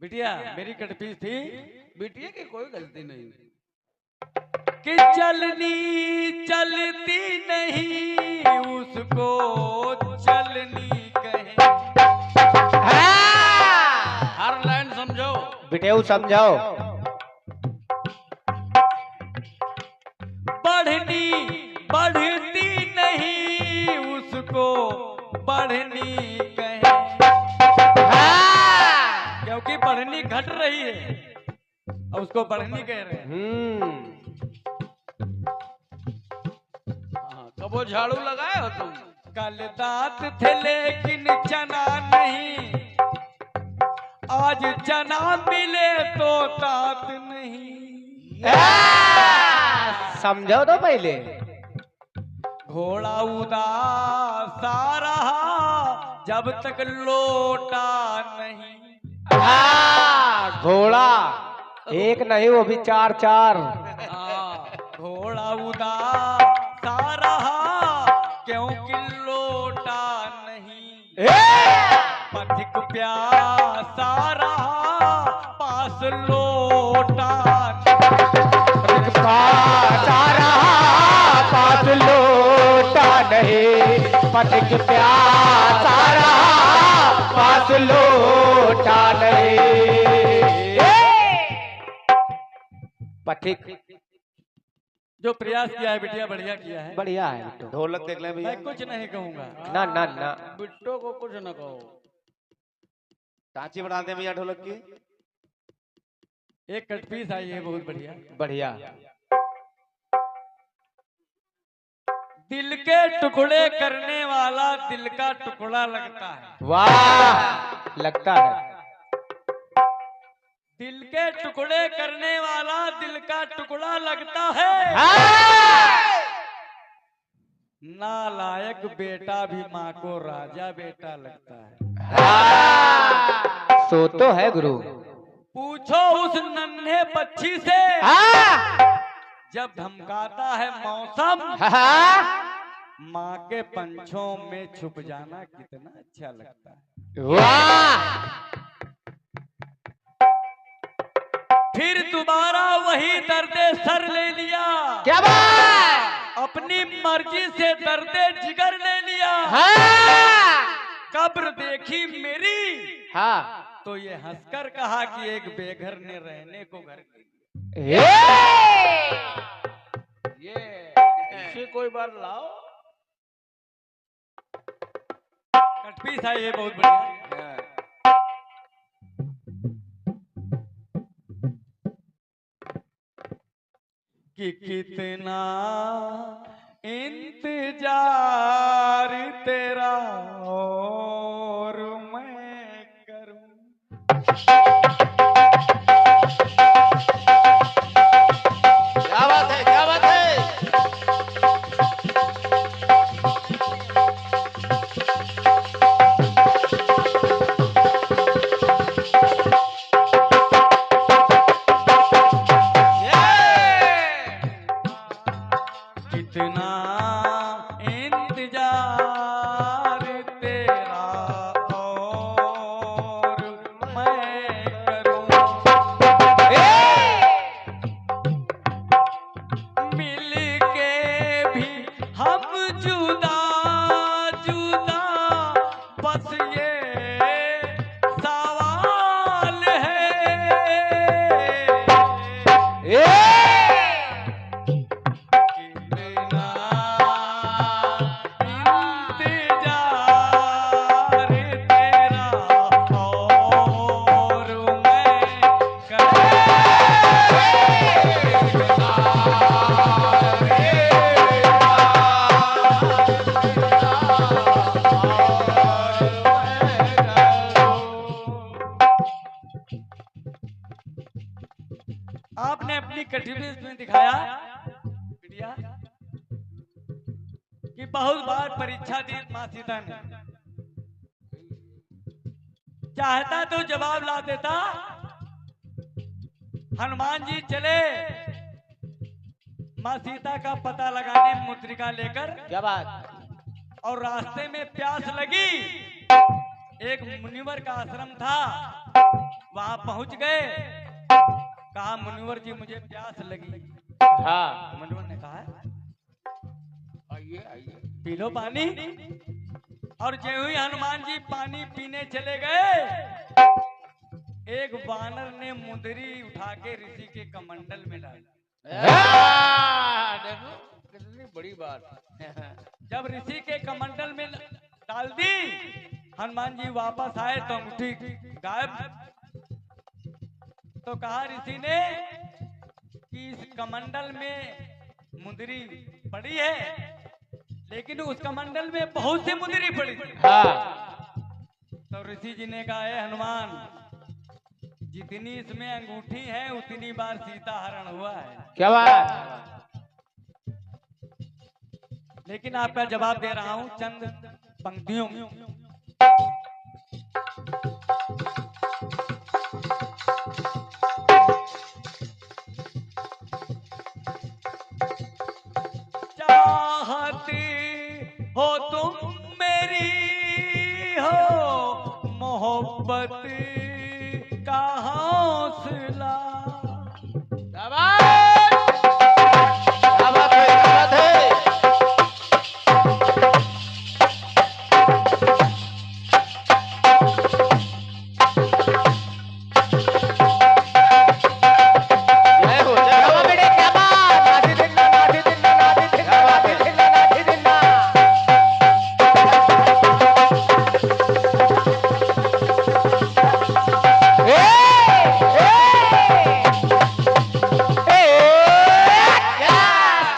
बिटिया मेरी कटपीस थी, बिटिया की कोई गलती नहीं कि चलनी चलती नहीं उसको चलनी कहे। हर लाइन समझो बिटेऊ समझाओ। बढ़नी बढ़ती नहीं उसको बढ़नी कहे, क्योंकि बढ़नी घट रही है और उसको बढ़नी कह रहे हैं। कबो झाड़ू लगाए हो तुम? कल दांत थे लेकिन चना नहीं, आज चना मिले तो दांत नहीं। समझो तो पहले। घोड़ा उदासा रहा जब तक लोटा नहीं। घोड़ा एक नहीं वो भी चार चार। घोड़ा उदासा रहा क्योंकि लोटा नहीं। पथिक प्यासा रहा पास लोटा पास लोटा नहीं। पथिक प्यासा रहा पास लोटा नहीं। पथिक जो प्रयास किया है बिटिया बढ़िया किया है, बढ़िया है बिट्टू। ढोलक देख ले भैया। मैं कुछ नहीं कहूंगा। ना ना ना बिट्टो को कुछ न कहो। टांची बढ़ा दे भैया ढोलक की। एक कटपीस आई है बहुत बढ़िया। बढ़िया। दिल के टुकड़े करने वाला दिल का टुकड़ा लगता है। वाह लगता है। दिल के टुकड़े करने वाला दिल का टुकड़ा लगता है। नालायक बेटा भी माँ को राजा बेटा लगता है। सो तो है गुरु। पूछो उस नन्हे पक्षी से जब धमकाता है मौसम, माँ के पंछों में छुप जाना कितना अच्छा लगता है। वाह। फिर दोबारा वही दर्दे सर ले लिया। क्या बात। अपनी मर्जी से दर्दे जिगर ले लिया। कब्र देखी मेरी तो ये हंसकर कहा कि एक बेघर ने रहने को घर ले लिया। ये ऐसे कोई बात लाओ। कटपीस है ये बहुत बढ़िया। कि कितना इंतजार तेरा और मैं करूं। क्या बात है, क्या बात है। कितना इंतजार तेरा और मैं करूं। मिल के भी हम जुदा जुदा बस ये सवाल है। कितना इंतजार तेरा और मैं आपने अपनी कठिनाई में दिखाया बिटिया कि बहुत बार परीक्षा दी माँ सीता ने। चाहता तो जवाब ला देता। हनुमान जी चले माँ सीता का पता लगाने मुद्रिका लेकर। क्या बात। और रास्ते में प्यास लगी। एक मुनिवर का आश्रम था, वहां पहुंच गए, कहा मुनिवर जी मुझे प्यास लगी। हाँ। मुनिवर ने कहा आइए आइए। पी लो पानी। और ज्यों ही हनुमान जी पानी पीने चले गए, एक वानर ने मुंदरी उठा के ऋषि के कमंडल में डाली। देखो कितनी बड़ी बात। जब ऋषि के कमंडल में डाल दी, हनुमान जी वापस आए तो अंगूठी गायब। तो कहा ऋषि ने कि इस कमंडल में मुंदरी पड़ी है, लेकिन उस कमंडल में बहुत सी मुंदरी पड़ी थी। हाँ। तो ऋषि जी ने कहा, हनुमान, जितनी इसमें अंगूठी है उतनी बार सीता हरण हुआ है। क्या बात। लेकिन आपका जवाब दे रहा हूं चंद पंक्तियों में। चाहती हो तुम मेरी, हो मोहब्बत का हौसला। क्या बात है, क्या बात है। जय हो बेटे, क्या बात। नाथी दिन्ना, नाथी दिन्ना, नाथी दिन्ना, नाथी दिन्ना, नाथी दिन्ना।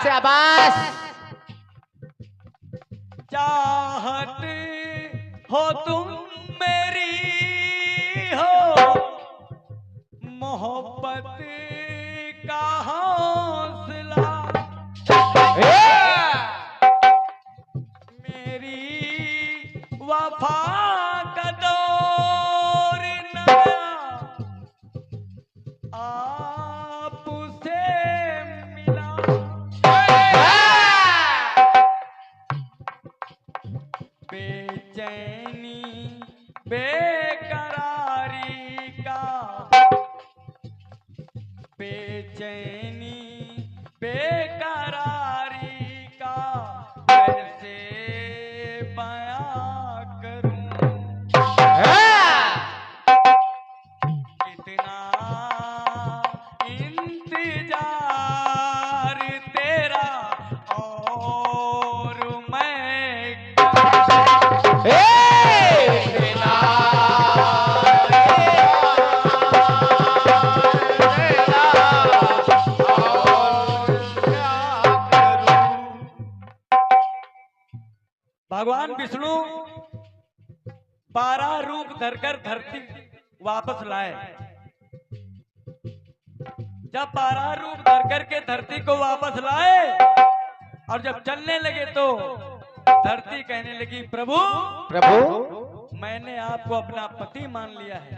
शाबाश। चाहत हो तुम मेरी, हो मोहब्बत का हौसला। मेरी वफा का दौर नया आपसे मिला। बेचैनी बेकरारी का, बेचैनी बेकरारी का कैसे बयां करूं। इतना इंतजार तेरा और मैं भगवान विष्णु 12 रूप धरकर धरती वापस लाए। जब 12 रूप धरकर के धरती को वापस लाए और जब चलने लगे तो धरती कहने लगी, प्रभु प्रभु मैंने आपको अपना पति मान लिया है।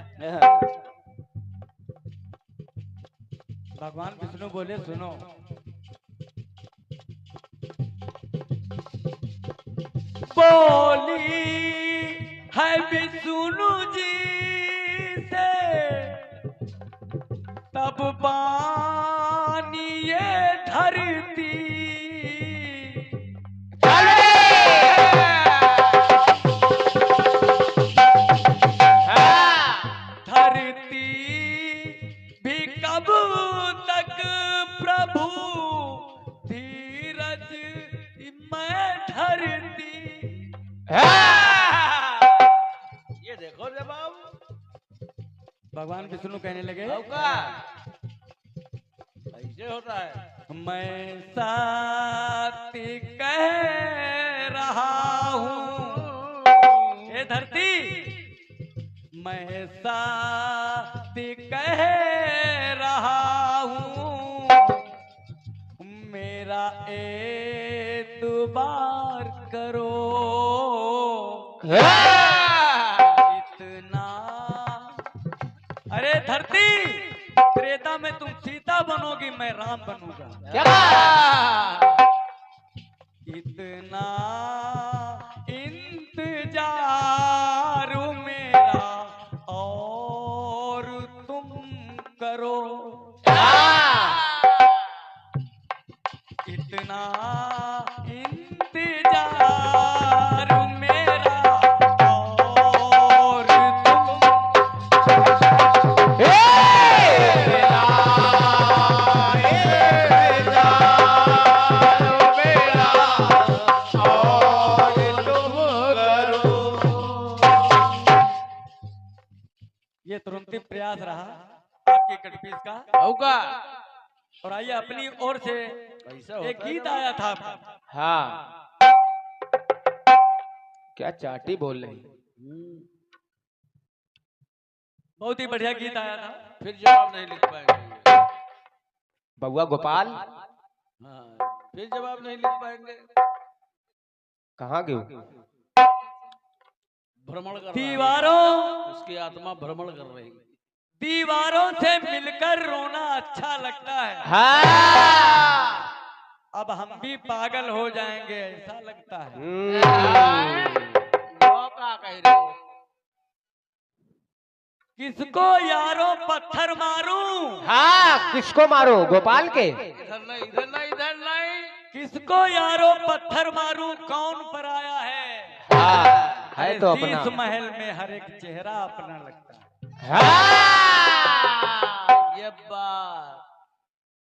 भगवान विष्णु बोले, सुनो, बोली है विष्णु जी से तब पानी ये धरती। धरती भी कब तक प्रभु धीरज मैं धरती। ये देखो जवाब। भगवान विष्णु कहने लगे, ऐसे होता है। मैं साथी कह रहा हूँ, ये धरती मैं साथी कह रहा हूँ, मेरा एतबार करो। इतना, अरे धरती, त्रेता में तुम सीता बनोगी, मैं राम बनूंगा। क्या इतना इंतजार मेरा और करो इतना इंतजार मेरा और तुम ये तुरंत ही प्रयास रहा आपकी कटपीस का। होगा और आइए अपनी ओर से ऐसा एक होता है गीत ना। आया था आपका। हाँ, क्या चाटी बोल रही। बहुत ही बढ़िया गीत आया था। फिर जवाब नहीं लिख पाएंगे। बउआ गोपाल हाँ, फिर जवाब नहीं लिख पाएंगे। कहाँ गए? भ्रमण कर रहा है। दीवारों उसकी आत्मा भ्रमण कर रही। दीवारों से मिलकर रोना अच्छा लगता है। हाँ। अब हम भी पागल हो जाएंगे ऐसा लगता है। का कह रहे हो? किसको यारो पत्थर मारूं? हाँ, किसको मारो? गोपाल के? इधर नहीं, इधर नहीं, इधर नहीं। किसको यारो पत्थर मारूं? कौन पराया है? हाँ, है तो शीश अपना। महल में हर एक चेहरा अपना लगता है। हाँ। ये बात।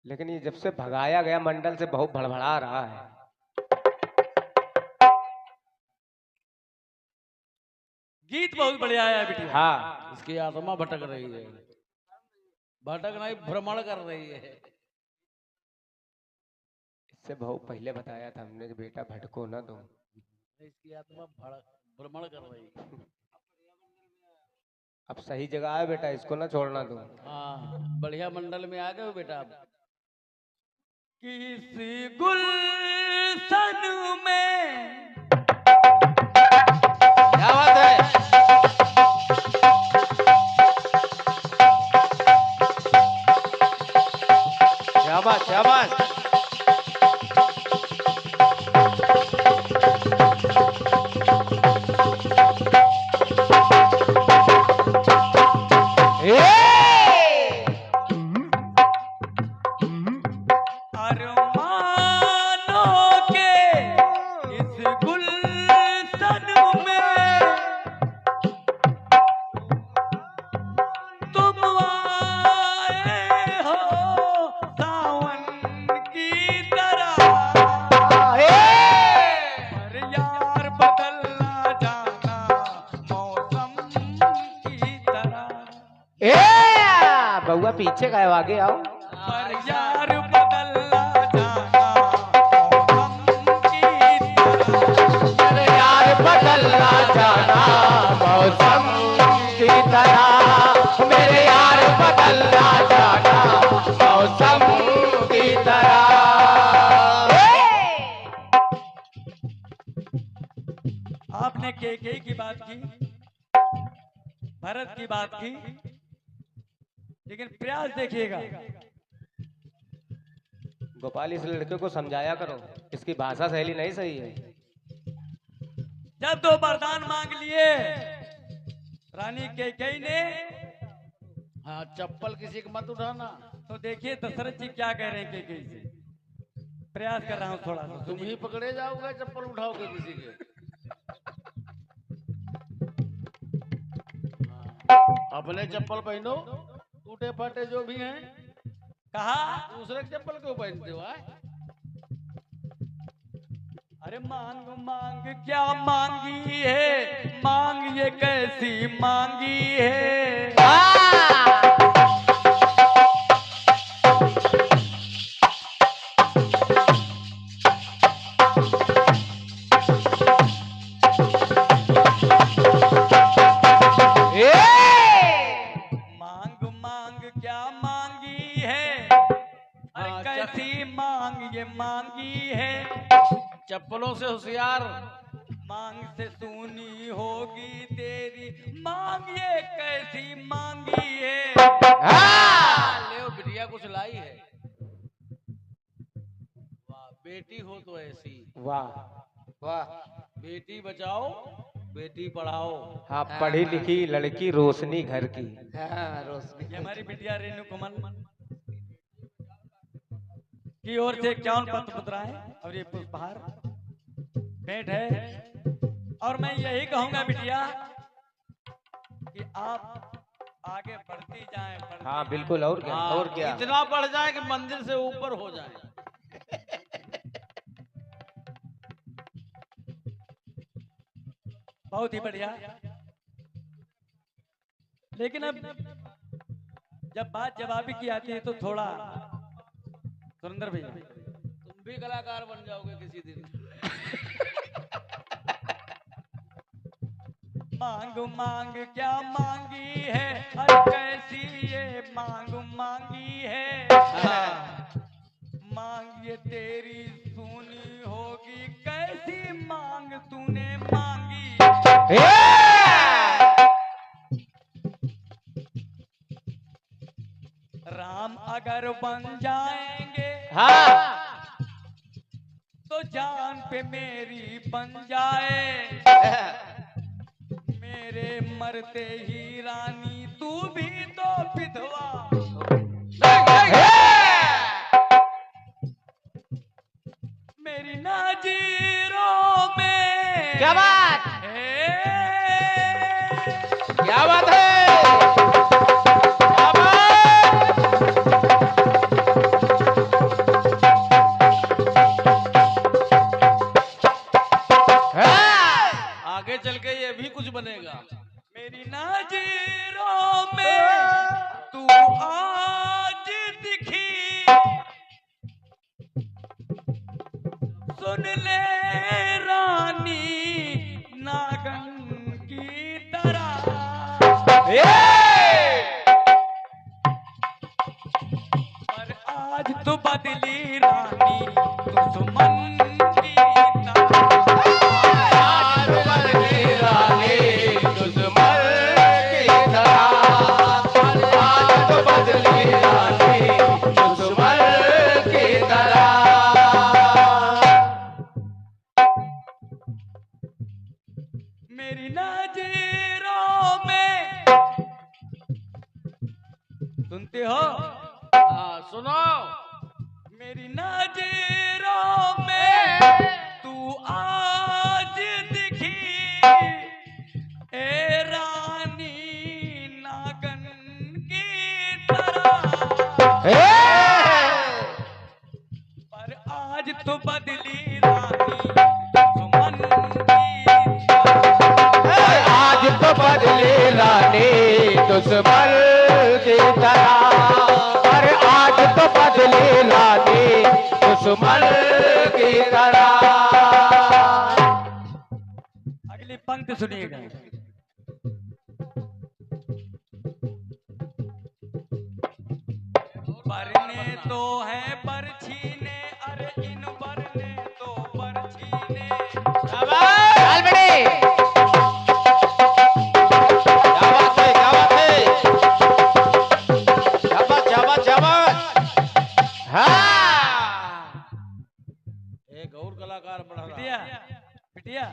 लेकिन ये जब से भगाया गया मंडल से बहुत भड़बड़ा रहा है। गीत बहुत बढ़िया है बिटिया। हाँ, इसकी आत्मा भटक रही है। भटक नहीं, भ्रमण कर रही है। इससे बहुत पहले बताया था हमने कि बेटा भटको ना दो। इसकी आत्मा भ्रमण कर रही है। अब सही जगह है बेटा, इसको ना छोड़ना दो। हाँ, बढ़िया मंडल में आ गए हो बेटा आप। किसी गुलशन में क्या बात है? क्या बात, क्या बात। अरमानों के इस गुलशन में तुम आए हो सावन की तरह। पर यार बदलना जाना मौसम की तरह। बउआ पीछे गए, आगे आओ। पर यार बदलना जाना मौसम की तरह। यार बदलना जाना मौसम की तरह। मेरे यार बदलना जाना मौसम की तरह। आपने केकई की बात की, भरत की बात की, लेकिन प्रयास देखिएगा। गोपाल, इस लड़के को समझाया करो, इसकी भाषा शैली नहीं सही है। जब दो वरदान मांग लिए रानी केकई ने, हाँ, चप्पल किसी को मत उठाना। तो देखिए दशरथ जी क्या कह रहे हैं केकई से। प्रयास कर रहा हूं थोड़ा सा। तुम ही पकड़े जाओगे चप्पल उठाओगे किसी के। हाँ, अपने चप्पल पहनो, टूटे फाटे जो भी हैं। कहा दूसरे के चप्पल क्यों पहनते हो? अरे मांग मांग क्या मांगी है, मांग ये कैसी मांगी है। मांग मांग क्या मांगी है, अरे हाँ, कैसी मांग ये मांगी है। चप्पलों से होशियार। मांग से सुनी होगी तेरी मांग ये कैसी मांगी है। ले बिटिया कुछ लाई है। वाह, बेटी हो तो ऐसी। वाह वाह। बेटी बचाओ बेटी पढ़ाओ। हाँ, पढ़ी लिखी लड़की रोशनी घर की। हाँ, रोशनी ये हमारी बिटिया रेणु कमल की ओर से 51 पत्र पुत्रा है और ये पुष्पहार भेंट है। और मैं यही कहूंगा बिटिया कि आप आगे बढ़ती जाएं, हाँ बिल्कुल, और क्या, हाँ, और क्या। इतना बढ़ जाए कि मंदिर से ऊपर हो जाए। बहुत ही बढ़िया। लेकिन अब जब बात जवाबी की आती है तो थोड़ा सुरेंद्र भैया तुम भी कलाकार बन जाओगे किसी दिन। मांग मांग क्या मांगी है, अरे कैसी ये मांग मांगी है। मांग ये तेरी सुनी होगी, कैसी मांग तूने मांगी। राम अगर बन जाएंगे हाँ तो जान पे मेरी बन जाए। मेरे मरते ही रानी तू भी तो विधवा। मेरी नाजीरों में क्या बात, है, क्या बात है, क्या बात। आगे चल के ये भी कुछ बनेगा। मेरी नाजीरों में तू आज दिखी, सुन ले रानी नागन की तरह। पर आज तो बदली रानी दुश्मन की तरह। आज बदली रानी दुश्मन की तरह, आज तो बदली रानी दुश्मन की तरह। मेरी नजरों में सुनते हो, हाँ सुनो। मेरी नजरों में तू आज दिखी, ए रानी नागन की तरह। पर आज तो बदली रानी दुश्मन की तरह। आज तो बदली रानी दुश्मन की तरह, अरे आज तो बदली रानी दुश्मन की तरह। अगली पंक्ति सुनिएगा। बरने तो है बरछीने, अरे इन बरने तो बरछीने। चल बेटे, क्या बात है, क्या बात है, क्या बात, क्या बात, क्या बात। हाँ एक और कलाकार बढ़ बिटिया रहा। बिटिया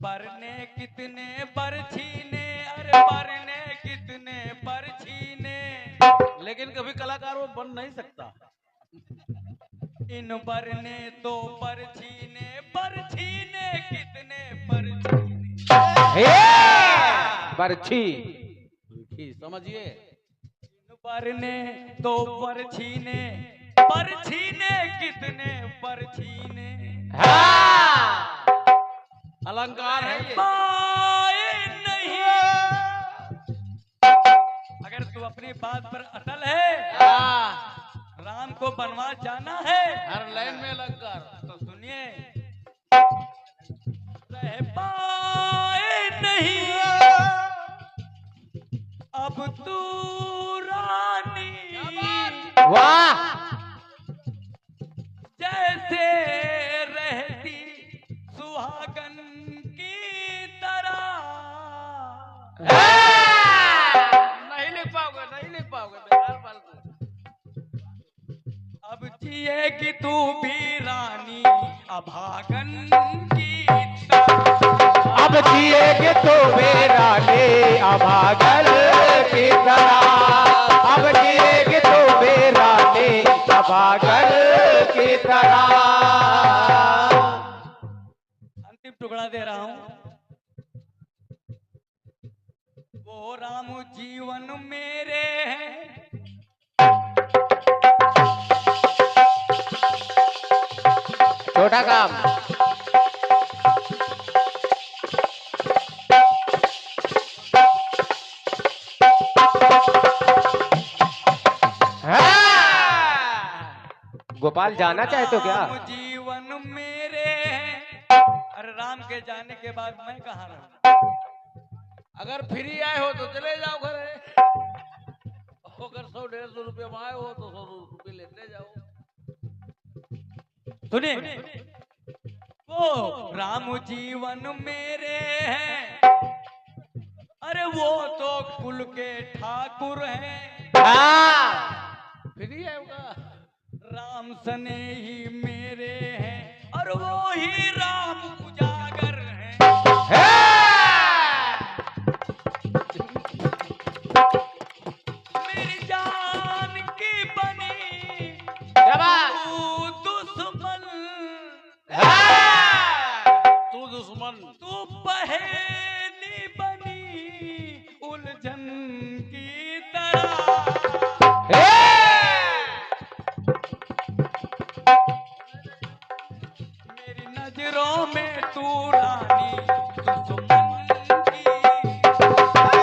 बरने कितने बरछीने, अरे बरने कितने बरछीने। लेकिन कभी कलाकार वो बन नहीं सकता। इन बरने तो बरछीने, बरछीने कितने बरछीने। बरछी, समझिए। इन बरने तो बरछीने, बरछीने कितने बरछीने। अलंकार है ये। पाए नहीं। अगर तू अपनी बात पर अटल है, राम को वनवास जाना है, हर लाइन में अलंकार। तो सुनिए। रह पाए नहीं अब तू रानी, वाह, जैसे रहती सुहागन की तरह। नहीं लिख पाओगे, नहीं लिख पाओगे, बेकार फालतू। अब जिएगी तू भी रानी अभागन की तरह। अब जिएगे तो मेरा ले अभागन की तरह। अब जिएगे तो मेरा ले अभागन की तरह। अंतिम टुकड़ा दे रहा हूं। वो राम जीवन मेरे हैं, छोटा काम। गोपाल जाना चाहे तो क्या? राम जीवन मेरे हैं। अरे राम के जाने के बाद मैं कहाँ रहूं? अगर फ्री आए हो तो चले जाओ घरे, अगर 100-150 रुपये में आए हो तो 100 रुपये लेते जाओ। सुनिए, वो राम जीवन मेरे हैं, अरे वो तो कुल के ठाकुर हैं। फ्री है होगा। राम सने ही मेरे हैं, और वो ही राम उजागर हैं। मेरी जान की बनी तू दुश्मन, तू दुश्मन, तू पहेली बनी उलझन की तरह। मेरी नजरों में तू रानी दुश्मन की।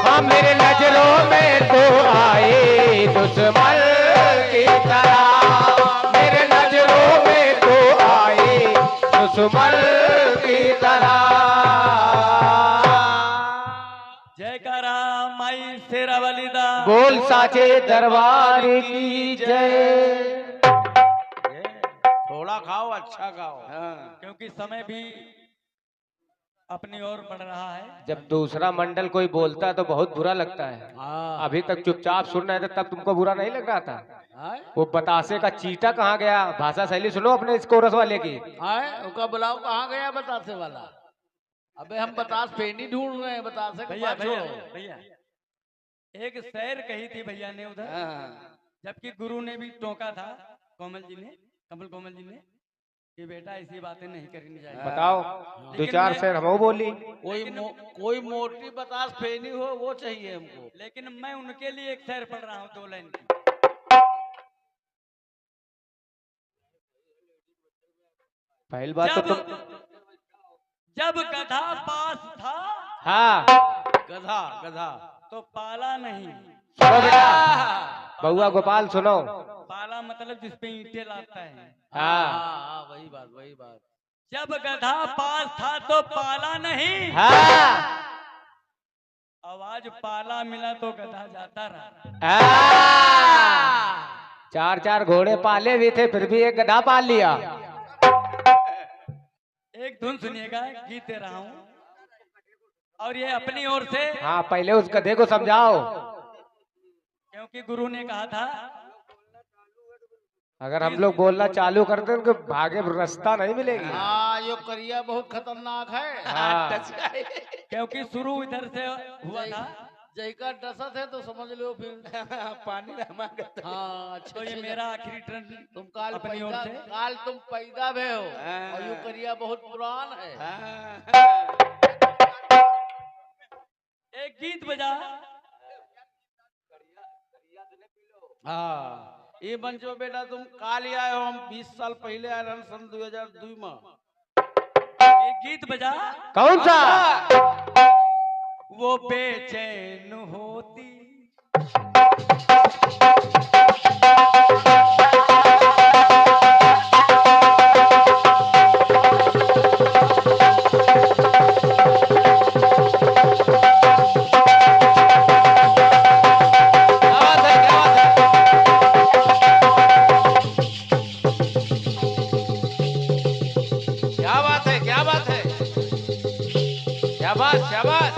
हाँ मेरे नजरों में तो आए दुश्मन की तरह। मेरे नजरों में तो आए दुश्मन की तरह। जयकारा माई शेरा वालिदा। बोल साचे दरबार की जय। थोड़ा खाओ, अच्छा खाओ। क्योंकि समय भी अपनी ओर बढ़ रहा है। जब दूसरा मंडल कोई बोलता है तो बहुत बुरा लगता है। हाँ। अभी तक चुपचाप सुन रहे थे तब तुमको बुरा नहीं लग रहा था? हाँ? वो बतासे का चीटा कहाँ गया? भाषा शैली सुनो अपने इस कोरस वाले की। हाँ? उनका बुलाओ कहाँ गया बतासे वाला? अबे हम बतास पेनी ढूंढ रहे हैं, बतासे को भैया बात भैया छोड़ो। भैया, एक शहर कही थी भैया ने उधर, हाँ। जबकि गुरु ने भी टोका था, कमल जी ने, कमल कोमल जी ने, कि बेटा ऐसी बातें नहीं करनी चाहिए। बताओ, दो चार शेर हम बोली। कोई मोटी बतास फेनी हो वो चाहिए हमको। लेकिन मैं उनके लिए एक शेर पढ़ रहा हूँ 2 लाइन की। पहली बात तो तुम। जब गधा पास था, हाँ गधा गधा तो पाला नहीं। सुनो बेटा, बउआ गोपाल सुनो। पाला मतलब जिसपे ईंटें लाता है। हाँ वही बात। जब गधा पास था तो पाला नहीं। हाँ आवाज पाला मिला तो गधा जाता रहा। चार चार घोड़े पाले भी थे फिर भी एक गधा पाल लिया। एक धुन सुनिएगा, गीत दे रहा हूँ, और ये अपनी ओर से। हाँ पहले उस गधे को समझाओ। क्योंकि गुरु ने कहा था, अगर हम लोग बोलना चालू करते हैं तो भागे रास्ता नहीं मिलेगी। हाँ यो करिया बहुत खतरनाक है। हाँ। क्योंकि शुरू इधर से हुआ था। जयका डसा थे तो समझ लो फिर पानी हाँ। तो ये मेरा आखिरी टर्न तुम काल अपनी ओर से। काल तुम पैदा भे हो और यो करिया बहुत पुरान है। एक गीत बजा। हाँ ये बंचो बेटा तुम काल ही आए हो, हम 20 साल पहले आए हम सन 2002 में। एक गीत बजा। कौन सा? वो बेचैन होती शाबाश।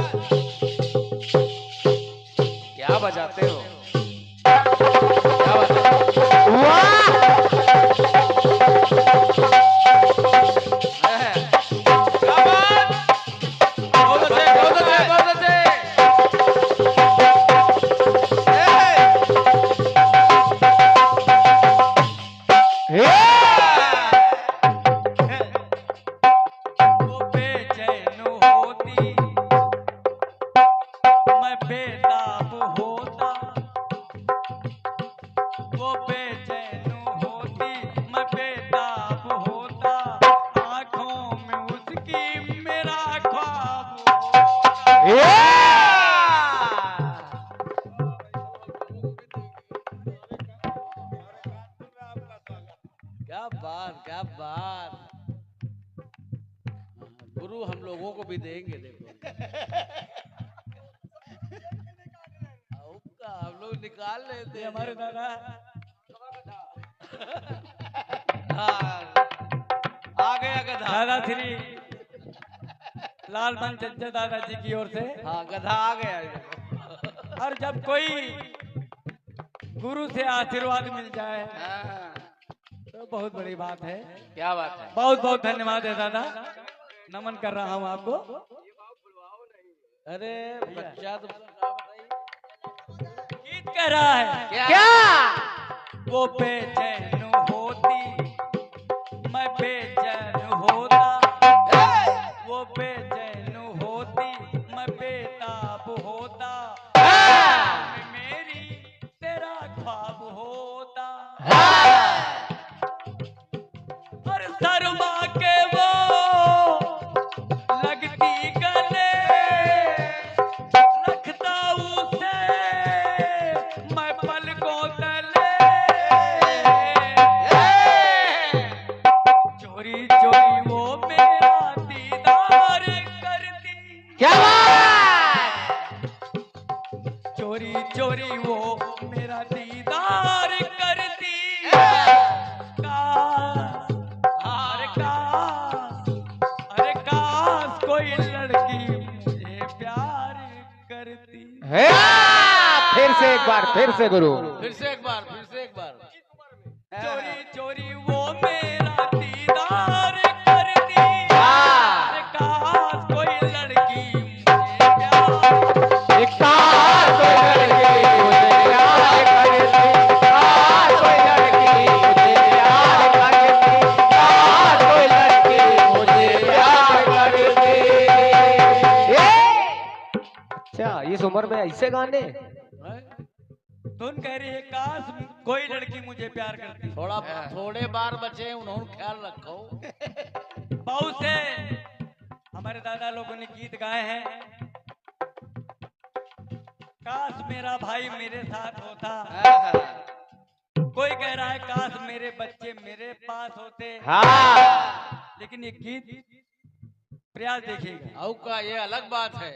क्या बजाते हो? क्या बात है? वाह! मैं बेताब होता, वो बेचैन होती मैं बेताब होता, आंखों में उसकी मेरा ख्वाब होता। क्या बात, क्या बात। गुरु हम लोगों को भी देंगे, देखो हम लोग निकाल लेते ये हैं हमारे दादा आ गया गधा। दादा श्री लालमन चंचल दादाजी की ओर से। हाँ, गधा आ गया। और जब कोई गुरु से आशीर्वाद मिल जाए हाँ, तो बहुत बड़ी बात है। क्या बात है। बहुत बहुत धन्यवाद है दादा, नमन कर रहा हूँ आपको। अरे बच्चा तो गीत कह रहा है क्या? वो बेचैन होती मैं बेचैन होता, वो बेचैन होती मैं बेताब होता, मेरी तेरा ख्वाब होता। और शर्मा के वो लगती गले, रखता उसे मैं पलकों तले, चोरी चोरी वो मेरा दीदार करती, क्या बात? चोरी चोरी वो मेरा दीदार करती। अरे काश कोई लड़की मुझे प्यार करती। है? फिर से एक बार, फिर से गुरु। फिर से एक बार, फिर से एक बार। चोरी चोरी वो मेरा दीदार करती। अरे काश कोई लड़की मुझे प्यार एक साथ कोई लड़की मुझे प्यार करती, साथ कोई लड़की मुझे प्यार करती, साथ कोई लड़की मुझे प्यार करती। अच्छा, इस उम्र में ऐसे गाने? धुन कह रही है काश कोई लड़की मुझे प्यार करती। थोड़े बार बचे, उन्होंने ख्याल रखो। बहुत से हमारे दादा लोगों ने गीत गाए हैं। काश मेरा भाई मेरे साथ होता, कोई कह रहा है काश मेरे बच्चे मेरे पास होते। हाँ, लेकिन ये गीत प्रयास देखिएगा। औ का ये अलग बात है।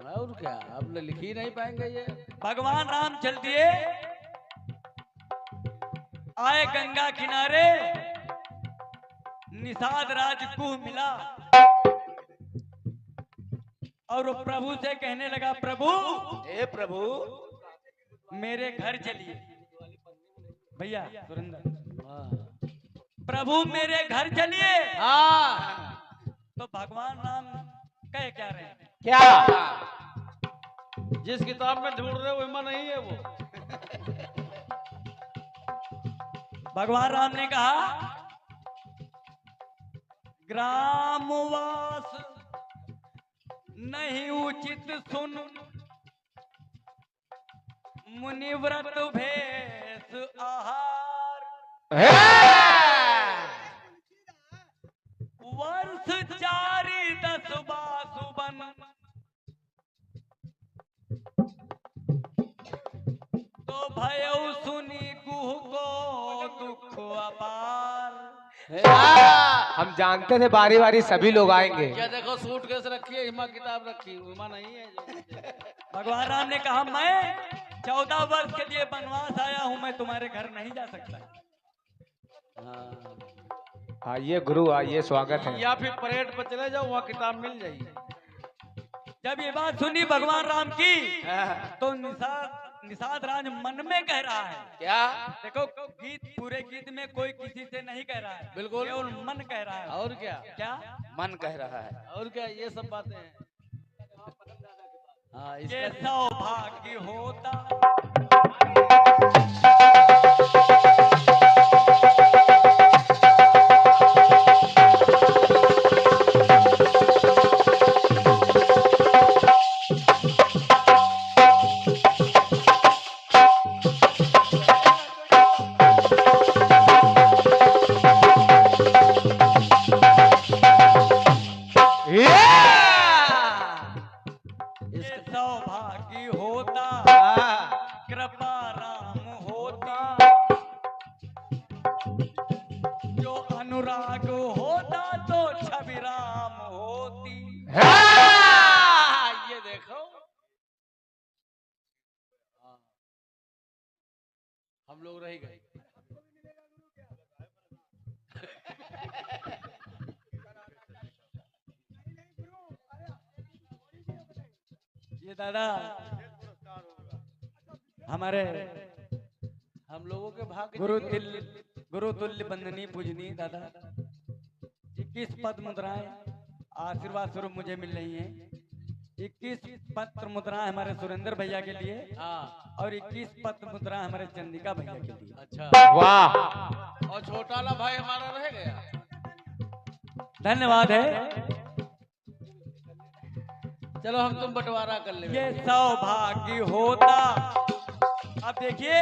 और क्या, आप लिख ही नहीं पाएंगे ये। भगवान राम चल दिए, आए गंगा किनारे, निषाद राज कुह मिला, और वो प्रभु से कहने लगा प्रभु, हे प्रभु, मेरे घर चलिए। भैया सुरेंद्र, प्रभु मेरे घर चलिए। हाँ, तो भगवान राम कह क्या रहे हैं? क्या? जिस किताब में ढूंढ रहे हो वह नहीं है वो। भगवान राम ने कहा ग्रामवास नहीं उचित सुन, मुनिव्रत भेष आहार, वर्ष 4-10 बासुबन, तो भयउ सुनी गुह को दुख अपार। हम जानते थे बारी बारी सभी लोग आएंगे। क्या देखो, सूटकेस रखी है, हिमा किताब रखी, हिमा नहीं है जो। भगवान राम ने कहा मैं 14 वर्ष के लिए वनवास आया हूं, मैं तुम्हारे घर नहीं जा सकता। आइए गुरु, आइए, स्वागत है। या फिर परेड पर चले जाओ, वहाँ किताब मिल जाएगी। जब ये बात सुनी भगवान राम की, तो निषाद राज मन में कह रहा है क्या? देखो गीत, पूरे गीत में कोई किसी से नहीं कह रहा है, बिल्कुल केवल मन कह रहा है। और क्या? क्या मन कह रहा है, और क्या, ये सब बातें हैं। हाँ, ये सौभाग्य होता, ये सौभाग्य होता कृपा राम होता, जो अनुराग होता तो छवि राम होती। ये देखो हम लोग रह गए। ये दादा हमारे हम लोगों के भाग्य गुरु तुल्य बंदनी पूजनी दादा 21 पद मुद्राएं आशीर्वाद स्वरूप मुझे मिल रही हैं। 21 पत्र मुद्राएं हमारे सुरेंद्र भैया के लिए और 21 पत्र मुद्राएं हमारे चंदिका भैया के लिए। अच्छा वाह। और छोटा वाला भाई हमारा रह गया। धन्यवाद है। चलो हम तुम बंटवारा कर ले। ये सौभाग्य होता, अब देखिए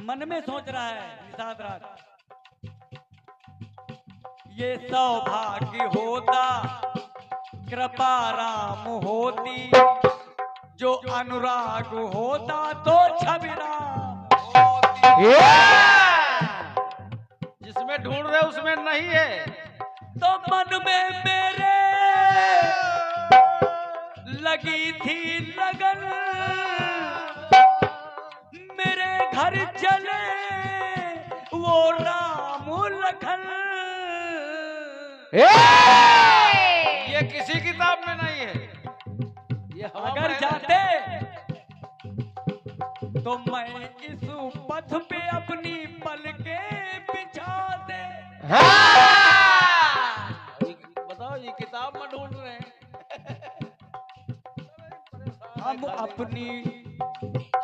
मन में सोच रहा है निषाद राज, ये सौभाग्य होता कृपा राम होती, जो अनुराग होता तो छवि राम होती। जिसमें ढूंढ रहे उसमें नहीं है तो मन में मेरे लगी थी लगन, मेरे घर चले वो राम लखन। ये किसी किताब में नहीं है। ये अगर जाते तो मैं इस पथ पे अपनी पलके बिछा दे। बताओ ये किताब में ढूंढ रहे हैं।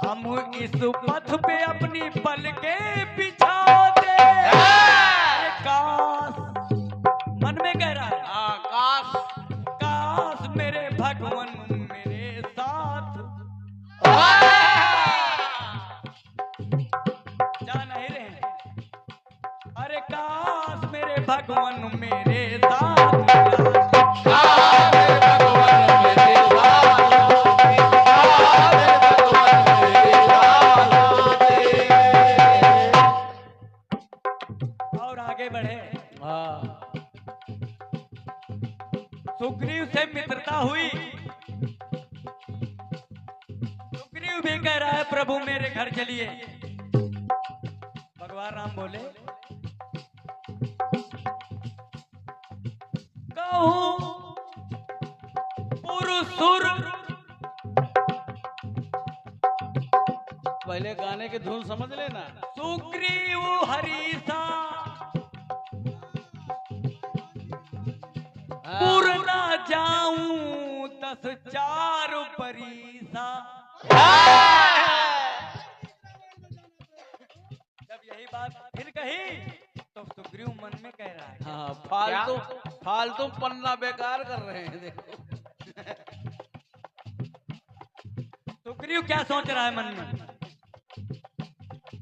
हम इस पथ पे अपनी पलके बिछा दे। काश मन में कह रहा है काश मेरे भगवान मेरे साथ जा नहीं रहे। अरे काश मेरे भगवान मेरे साथ बढ़े। सुग्रीव से मित्रता हुई। सुग्रीव भी कह रहा है प्रभु मेरे घर चलिए। भगवान राम बोले कहूं पुरुषुर। पहले गाने की धुन समझ लेना। सुग्रीव हरीसा पूर्णा जाऊं 10 4 बरीसा। जब यही बात फिर कही तो सुग्रीव मन में कह रहा है हाँ फालतू पन्ना बेकार कर रहे हैं। देखो सुग्रीव क्या सोच रहा है मन में,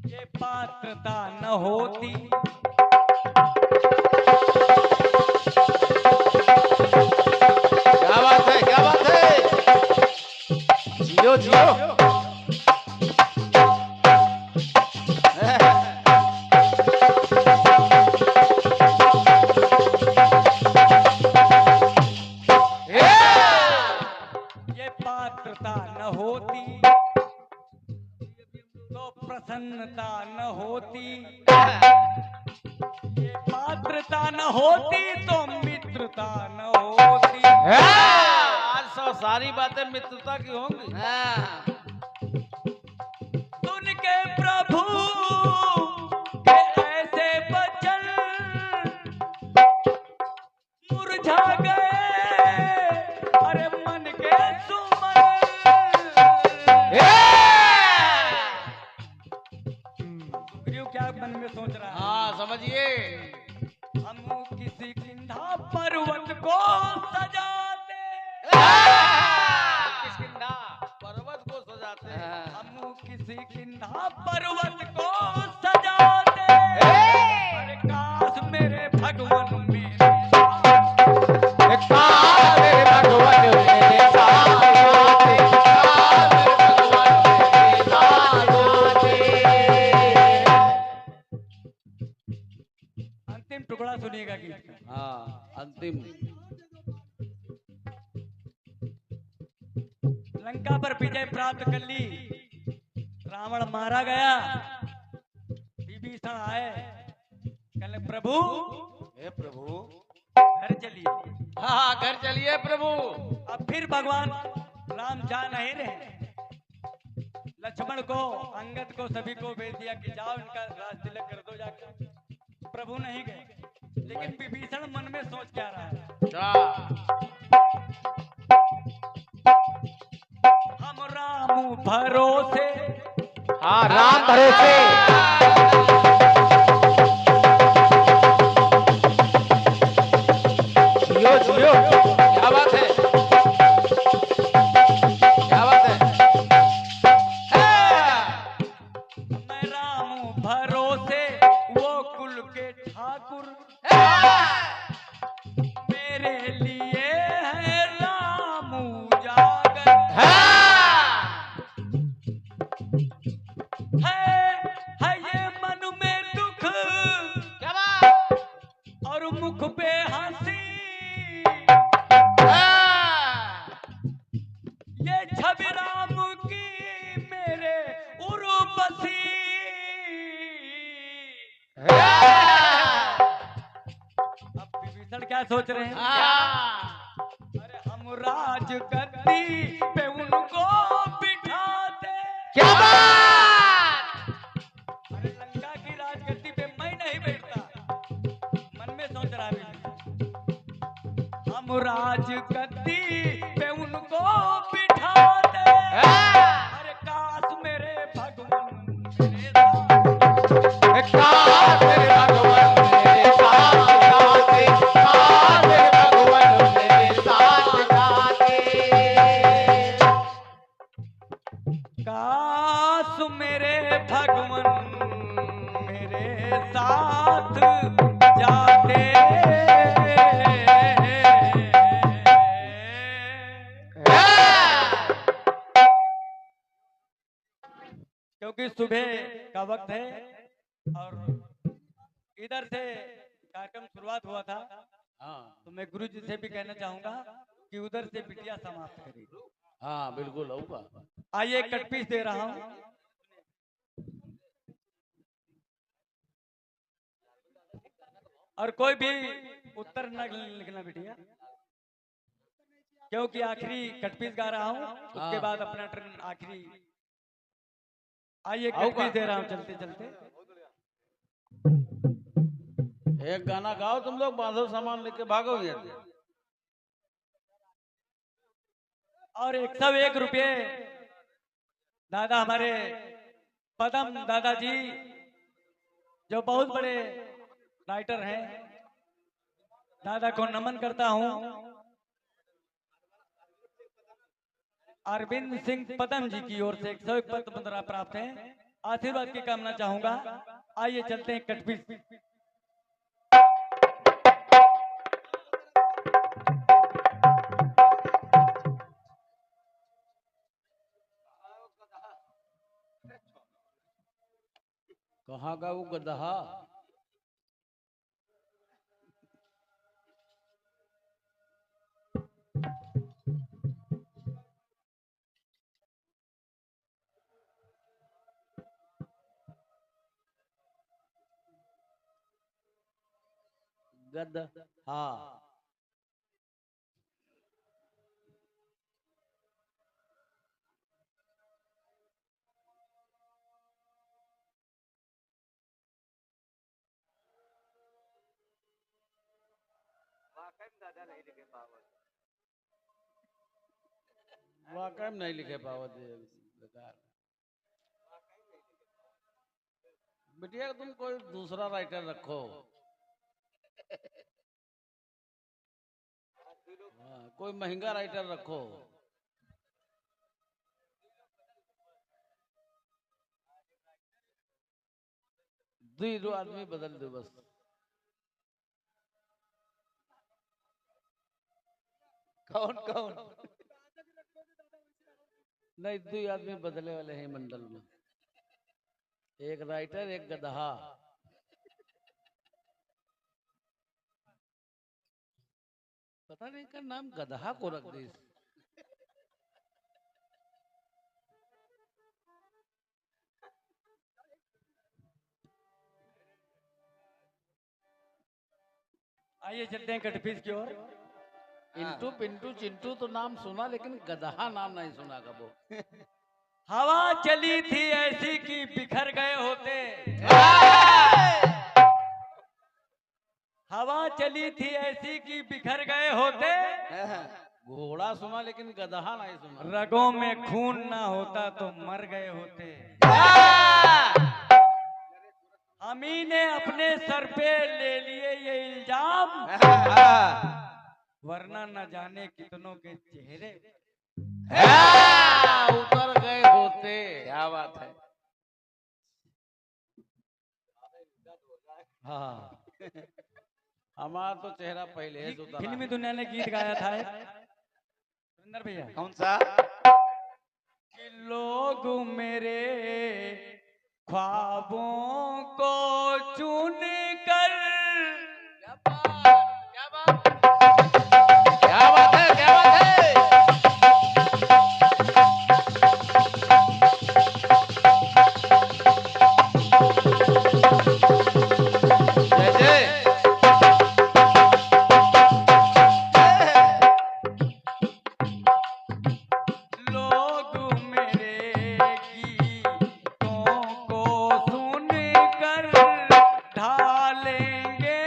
ये पात्रता न होती क्या बात है जियो जियो। ये पात्रता न होती तो प्रसन्नता न होती, ये पात्रता न होती तो मित्रता न होती। आज सारी बातें मित्रता की होंगी। सुन के प्रभु के ऐसे वचन मुरझा गए अरे मन के सुमन। सुग्रीव क्या मन में सोच रहा है, हाँ समझिए। हम किसी किंधा पर्वत को सजाते। पर्वत को सजाते हैं। हम किसी किंधा पर्वत को सजाते। अरे काश मेरे भगवान मेरे साथ। काश मेरे भगवान मेरे साथ। लंका पर विजय प्राप्त कर ली, रावण मारा गया, विभीषण आए, कहले प्रभु, हे प्रभु घर चलिए। हाँ घर चलिए प्रभु। अब फिर भगवान राम जा नहीं रहे, लक्ष्मण को, अंगद को, सभी को भेज दिया कि जाओ इनका राज तिलक कर दो जाकर। प्रभु नहीं गए, लेकिन विभीषण मन में सोच क्या रहा है, हम राम भरोसे, हाँ राम भरोसे जियो जियो। क्या बात है, क्या बात है। मैं राम भरोसे वो कुल के ठाकुर, मेरे लिए है राम उजागर, है ये मन में दुख क्या बात। और मुख पे हंसी, ये छवि राम की मेरे उर्वशी। अब विभीषण क्या सोच रहे हैं, अरे हम राज गद्दी पे उनको बिठाते, क्या बात। अरे लंका की राजगद्दी पे मैं नहीं बैठता, मन में सोच रहा है हम राजगद्दी पे उनको बिठाते, अरे काश मेरे भगवान मेरे काश मेरे भगवान मेरे साथ गाते, काश मेरे भगवान मेरे साथ गाते, काश मेरे भगवान मेरे साथ जाते, क्योंकि सुबह का वक्त है और इधर से कार्यक्रम शुरुआत हुआ था, तो मैं गुरु जी से भी कहना चाहूंगा कि उधर से बिटिया समाप्त करें। हाँ बिल्कुल होगा। आइए एक कट पीस दे रहा हूं, और कोई भी उत्तर न लिखना बिटिया, क्योंकि आखिरी कट पीस गा रहा हूं, उसके बाद अपना टर्न आखिरी। आइए कट पीस दे रहा हूं चलते चलते। एक गाना गाओ तुम लोग, बांधो सामान लेके भागो यहाँ से। और 101 रुपये दादा हमारे पदम दादाजी, जो बहुत बड़े राइटर हैं, दादा को नमन करता हूं। अरविंद सिंह पदम जी की ओर से 101 पद मुद्रा प्राप्त है, आशीर्वाद की कामना चाहूंगा। आइए चलते हैं कटपीस। कहाँ का वो गदहा। गद हाँ वाकई में नहीं लिखे पावत है बेकार। बिटिया तुम कोई दूसरा राइटर रखो। हाँ, कोई महंगा राइटर रखो। दो आदमी बदल दो बस। कौन कौन। नहीं, दो आदमी बदले वाले हैं मंडल में, एक राइटर एक गदहा। पता नहीं का नाम गदहा को रख दी। आइए चलते हैं कटपीस की ओर। इंटू पिंटू चिंटू तो नाम सुना, लेकिन गदहा नाम नहीं सुना कबो। हवा चली थी ऐसी कि बिखर गए होते, हवा चली थी ऐसी कि बिखर गए होते, घोड़ा सुना लेकिन गदहा नहीं सुना। रगों में खून ना होता तो मर गए होते। हम ही ने अपने सर पे ले लिए ये इल्जाम, वरना न जाने कितनों के चेहरे उतर गए होते। क्या बात है। हाँ, हमारा तो चेहरा पहले ही उतरा। फिल्मी दुनिया ने गीत गाया था सुंदर भैया, कौन सा? कि लोग मेरे ख्वाबों को चुन कर, क्या बात, क्या बात है, क्या बात है। जय जय। लोग मेरे गीतों को सुन कर ढालेंगे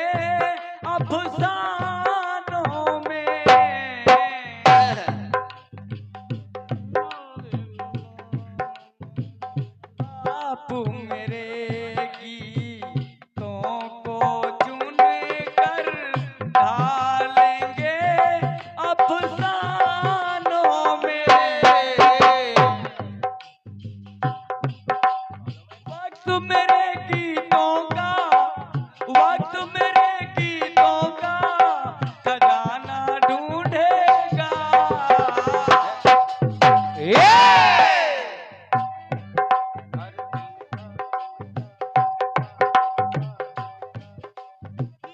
अफसानों में, आप मेरे गीतों को चुन कर ढालेंगे अफसानों में। वक्त मेरे गीतों का, वक्त मेरे गीतों का खजाना ढूंढेगा।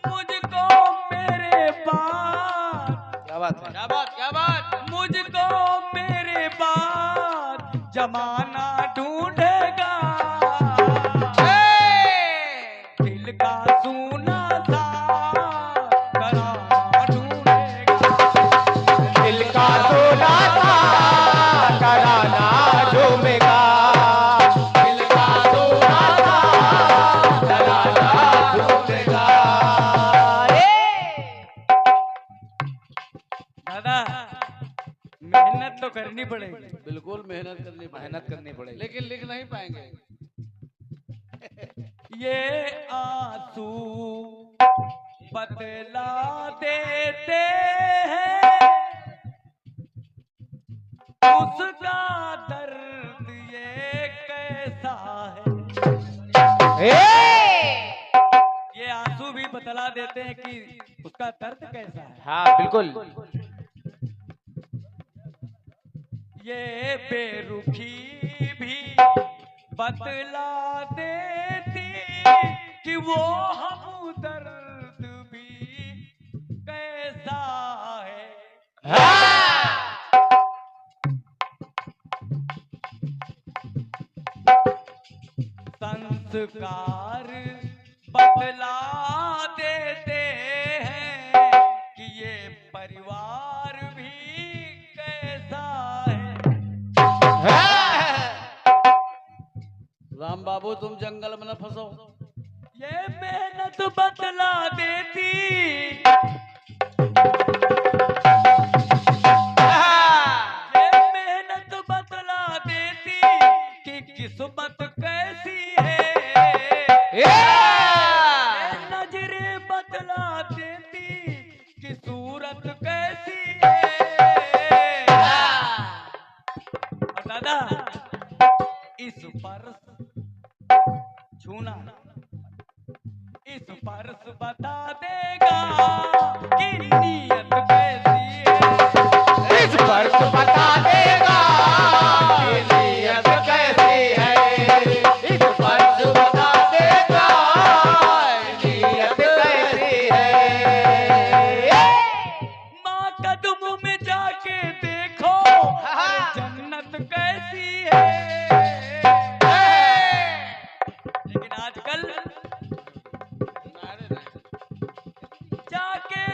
मुझको मेरे पास, क्या बात है। क्या बात, क्या बात। मुझको मेरे बाद जमाना ढूंढेगा। दिल का सूना सा कराना ढूंढेगा। दिल का सोना था कराना झूमेगा। दिल का सोना था कराना झूमेगा। दादा, मेहनत तो करनी पड़ेगी। बिल्कुल मेहनत करनी पड़ेगी। मेहनत करनी पड़ेगी। लेकिन लिख नहीं पाएंगे। ये आंसू बतला देते हैं उसका दर्द ये कैसा है। ये आंसू भी बतला देते हैं कि उसका दर्द कैसा है। हाँ बिल्कुल। ये बेरुखी भी बतला देती कि वो हमदर्द भी कैसा है। संस्कार बतला देते हैं कि ये परिवार भी कैसा है। राम बाबू तुम जंगल में न फंसो। ये मेहनत बतला देती, ये मेहनत बतला देती कि किस्मत कैसी है। ये नजरे बतला देती कि सूरत कैसी है। और दादा, इस पर छूना, इस पर्स बता देगा कि नीयत कैसी है। इस फर्क बता देगा कि नीयत कैसी है। इस फर्क बता देगा कि नीयत कैसी है। माँ कदम में जाके देखो जन्नत कैसी है। लेकिन आजकल जाके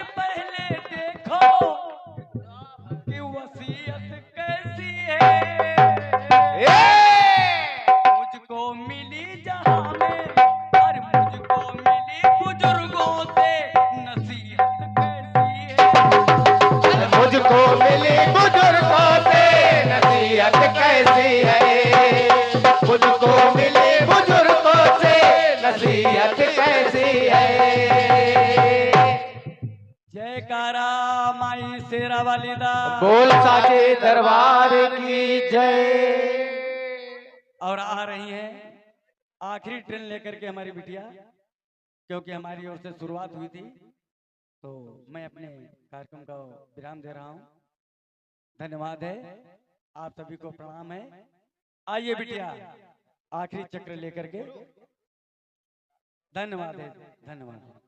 मिली बुजुर्गों से नसीहत कैसी है, मुझको मिली बुजुर्गों से नसीहत कैसी है। जयकारा माई शेरा वाली दा। बोल साचे दरबार की जय। और आ रही है आखिरी ट्रेन लेकर के हमारी बिटिया, क्योंकि हमारी ओर से शुरुआत हुई थी, तो मैं अपने कार्यक्रम का विराम दे रहा हूं। धन्यवाद है, आप सभी को प्रणाम है। आइए बिटिया आखिरी चक्र लेकर के। धन्यवाद है, धन्यवाद।